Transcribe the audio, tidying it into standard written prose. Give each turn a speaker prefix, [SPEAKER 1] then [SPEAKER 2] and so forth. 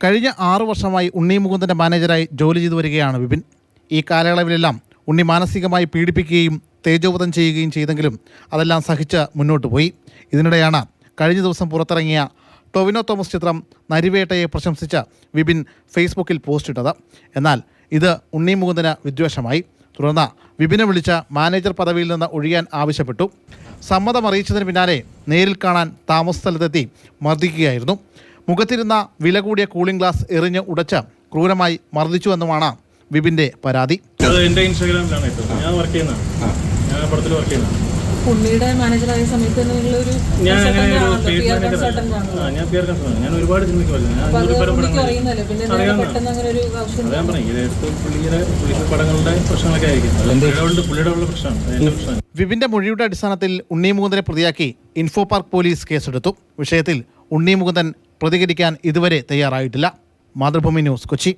[SPEAKER 1] കഴിഞ്ഞ 6 വർഷമായി ഉണ്ണി മുകുന്ദൻ്റെ മാനേജറായി ജോലി ചെയ്തു വരികയാണ് വിപിൻ. ഈ കാലയളവിലെല്ലാം ഉണ്ണി മാനസികമായി പീഡിപ്പിക്കുകയും തേജോവധം ചെയ്യുകയും ചെയ്തെങ്കിലും അതെല്ലാം സഹിച്ച് മുന്നോട്ട് പോയി. ഇതിനിടെയാണ് കഴിഞ്ഞ ദിവസം പുറത്തിറങ്ങിയ ടൊവിനോ തോമസ് ചിത്രം നരിവേട്ടയെ പ്രശംസിച്ച് വിപിൻ ഫേസ്ബുക്കിൽ പോസ്റ്റിട്ടത്. എന്നാൽ ഇത് ഉണ്ണി മുകുന്ദന് വിദ്വേഷമായി. തുടർന്ന് വിപിനെ വിളിച്ച മാനേജർ പദവിയിൽ നിന്ന് ഒഴിയാൻ ആവശ്യപ്പെട്ടു. സമ്മതം അറിയിച്ചതിന് പിന്നാലെ നേരിൽ കാണാൻ താമസ സ്ഥലത്തെത്തി മർദ്ദിക്കുകയായിരുന്നു. മുഖത്തിരുന്ന വില കൂടിയ കൂളിംഗ് ഗ്ലാസ് എറിഞ്ഞ് ഉടച്ച് ക്രൂരമായി മർദ്ദിച്ചുവെന്നുമാണ് വിപിൻ്റെ പരാതി.
[SPEAKER 2] എൻ്റെ ഇൻസ്റ്റാഗ്രാമിലാണ് ഞാൻ വർക്ക് ചെയ്യുന്നത്. ഞാൻ പടത്തിൽ വർക്ക് ചെയ്യുന്നത്.
[SPEAKER 3] ഉണ്ണിയുടെ മാനേജറായ സമയത്ത്
[SPEAKER 2] ഞാൻ ഒരുപാട് ചിന്തിക്കുമല്ലോ. ഞാൻ പറഞ്ഞു പടങ്ങളുടെ പ്രശ്നങ്ങളൊക്കെ ആയിരിക്കും. പുള്ളിയുടെ ഉള്ള പ്രശ്നമാണ്.
[SPEAKER 1] വിപിൻ്റെ മൊഴിയുടെ അടിസ്ഥാനത്തിൽ ഉണ്ണി മുകുന്ദനെ പ്രതിയാക്കി ഇൻഫോ പാർക്ക് പോലീസ് കേസെടുത്തു. വിഷയത്തിൽ ഉണ്ണി മുകുന്ദൻ പ്രതികരിക്കാൻ ഇതുവരെ തയ്യാറായിട്ടില്ല. മാതൃഭൂമി ന്യൂസ്, കൊച്ചി.